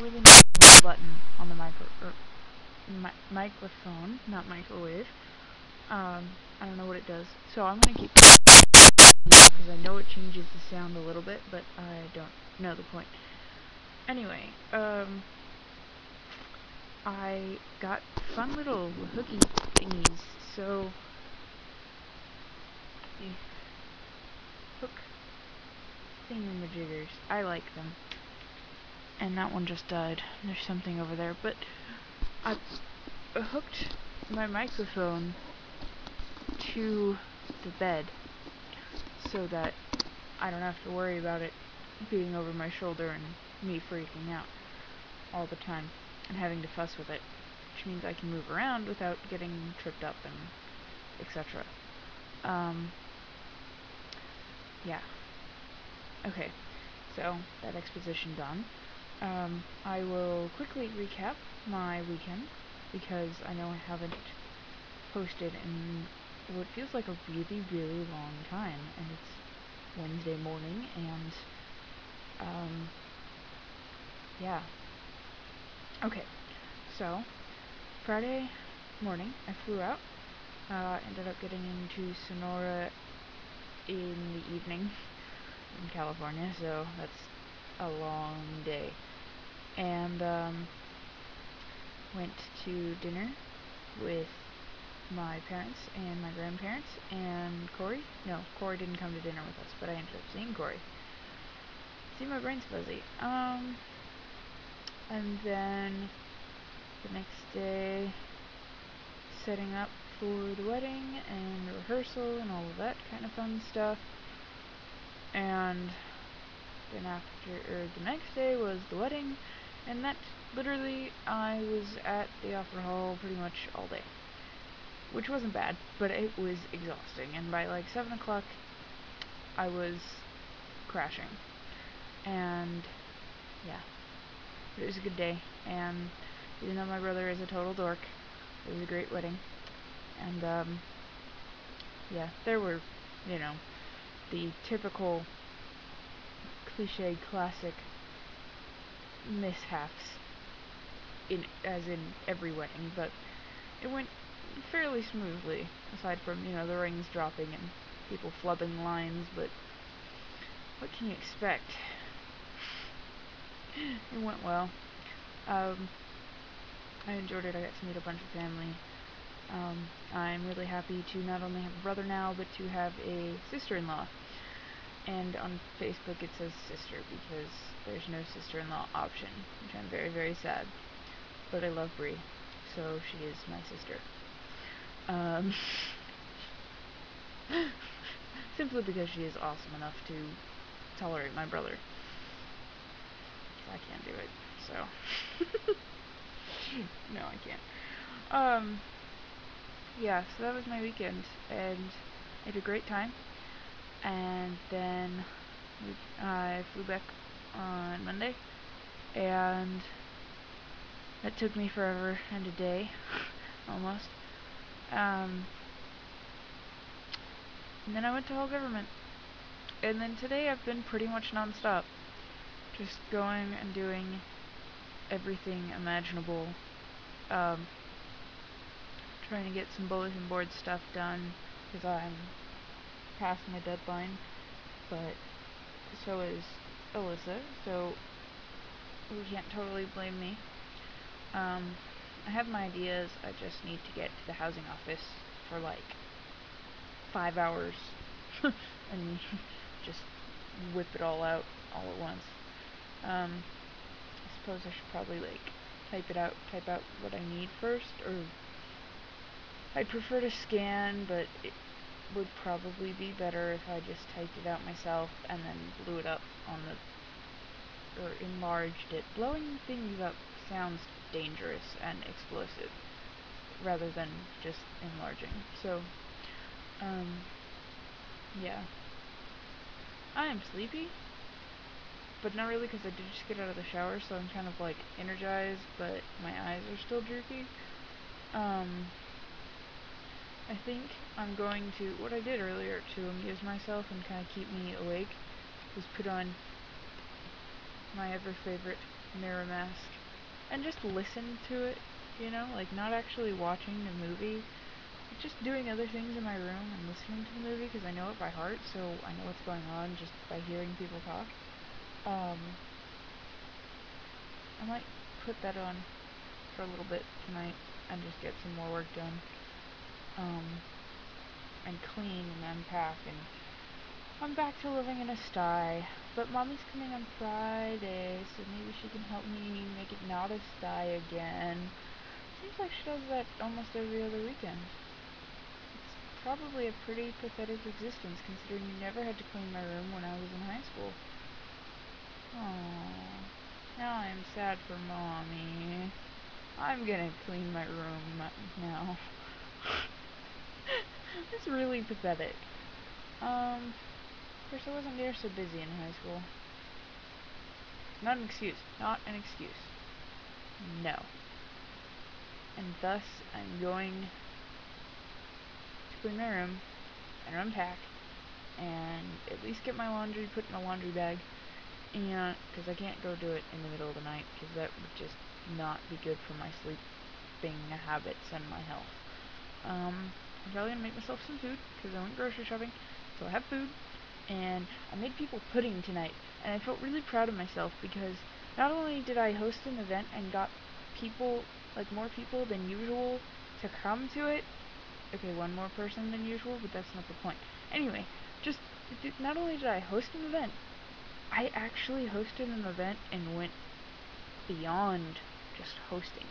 really nice little button on the microphone, not microwave. I don't know what it does, so I'm gonna keep because I know it changes the sound a little bit, but I don't know the point. Anyway, I got fun little hooky thingies, so the hook thingamajiggers, I like them. And that one just died. There's something over there, but I hooked my microphone to the bed so that I don't have to worry about it being over my shoulder and me freaking out all the time and having to fuss with it, which means I can move around without getting tripped up and etc. Yeah. Okay, so that exposition done. I will quickly recap my weekend because I know I haven't posted in what feels like a really, really long time, and it's Wednesday morning, and yeah. Okay, so Friday morning I flew out, ended up getting into Sonora in the evening in California, so that's a long day, and went to dinner with my parents and my grandparents and Corey. No, Corey didn't come to dinner with us, but I ended up seeing Corey. See, my brain's fuzzy. And then the next day, setting up for the wedding and the rehearsal and all of that kind of fun stuff. And then the next day was the wedding, and that literally I was at the opera hall pretty much all day. Which wasn't bad, but it was exhausting, and by like 7 o'clock, I was crashing. And, yeah, it was a good day, and even though my brother is a total dork, it was a great wedding. And, yeah, there were, the typical cliche classic mishaps, as in every wedding, but it went fairly smoothly, aside from, the rings dropping and people flubbing lines, but what can you expect? It went well. I enjoyed it. I got to meet a bunch of family. I'm really happy to not only have a brother now, but to have a sister-in-law. And on Facebook it says sister, because there's no sister-in-law option, which I'm very, very sad. But I love Brie, so she is my sister. Simply because she is awesome enough to tolerate my brother. I can't do it, so. No, I can't. Yeah, so that was my weekend, and I had a great time. And then I flew back on Monday, and that took me forever and a day, almost. And then I went to Hall Government. And then today I've been pretty much non-stop. Just going and doing everything imaginable. Trying to get some bulletin board stuff done, because I'm past my deadline. But so is Alyssa, so we can't totally blame me. I have my ideas, I just need to get to the housing office for like 5 hours and just whip it all out all at once. I suppose I should probably type out what I need first, or I'd prefer to scan, but it would probably be better if I just typed it out myself and then blew it up on or enlarged it. Blowing things up sounds dangerous and explosive, rather than just enlarging. So, yeah. I am sleepy, but not really, because I did just get out of the shower, so I'm kind of energized, but my eyes are still droopy. I think I'm going to, what I did earlier to amuse myself and kind of keep me awake, was put on my ever favorite Mirror Mask, and just listen to it, you know, like not actually watching the movie, just doing other things in my room and listening to the movie because I know it by heart, so I know what's going on just by hearing people talk. Um, I might put that on for a little bit tonight and just get some more work done. And clean and unpack, and I'm back to living in a sty. But Mommy's coming on Friday, so maybe she can help me make it not a sty again. Seems like she does that almost every other weekend. It's probably a pretty pathetic existence, considering you never had to clean my room when I was in high school. Aww. Now I'm sad for Mommy. I'm gonna clean my room now. It's really pathetic. Of course I wasn't near so busy in high school. Not an excuse. Not an excuse. No. And thus, I'm going to clean my room and unpack and at least get my laundry put in a laundry bag. And, because I can't go do it in the middle of the night, because that would just not be good for my sleeping habits and my health. I'm probably going to make myself some food, because I went grocery shopping, so I have food. And I made people pudding tonight, and I felt really proud of myself, because not only did I host an event and got people, like more people than usual, to come to it. Okay, one more person than usual, but that's not the point. Anyway, just, not only did I host an event, I actually hosted an event and went beyond just hosting.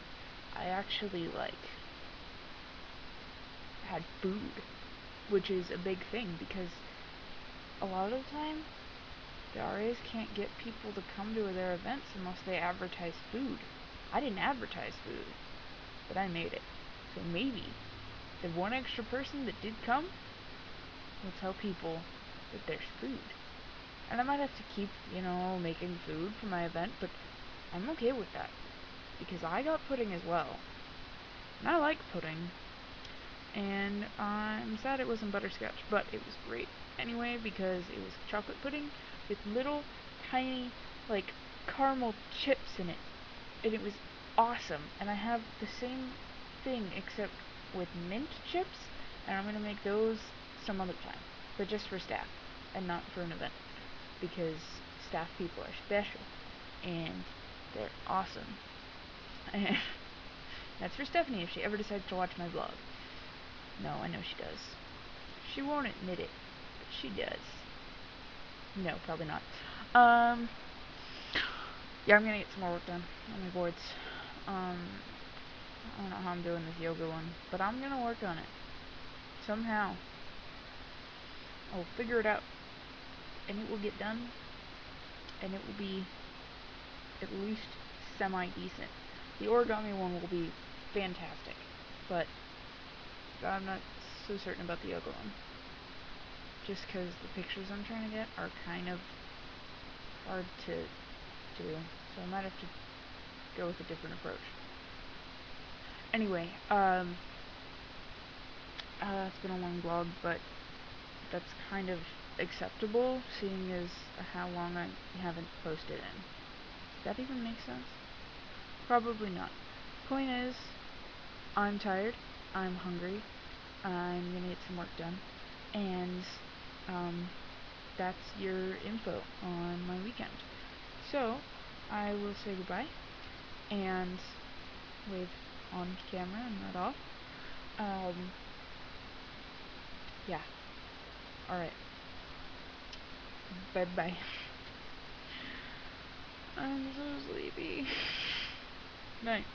I actually, like, had food, which is a big thing, because a lot of the time, the RAs can't get people to come to their events unless they advertise food. I didn't advertise food, but I made it. So maybe the one extra person that did come will tell people that there's food. And I might have to keep, you know, making food for my event, but I'm okay with that. Because I got pudding as well. And I like pudding. And I'm sad it wasn't butterscotch, but it was great anyway because it was chocolate pudding with little tiny, like, caramel chips in it. And it was awesome. And I have the same thing except with mint chips, and I'm going to make those some other time. But just for staff, and not for an event. Because staff people are special, and they're awesome. And that's for Stephanie if she ever decides to watch my vlog. No, I know she does. She won't admit it, but she does. No, probably not. Yeah, I'm gonna get some more work done on my boards. I don't know how I'm doing this yoga one, but I'm gonna work on it. Somehow. I'll figure it out. And it will get done. And it will be at least semi-decent. The origami one will be fantastic, but I'm not so certain about the yoga one. Just because the pictures I'm trying to get are kind of hard to do, so I might have to go with a different approach. Anyway, it's been a long vlog, but that's kind of acceptable, seeing as how long I haven't posted in. Does that even make sense? Probably not. Point is, I'm tired, I'm hungry, I'm gonna get some work done, and, that's your info on my weekend. So, I will say goodbye, and wave on camera and not off. Yeah. Alright. Bye-bye. I'm so sleepy. Night.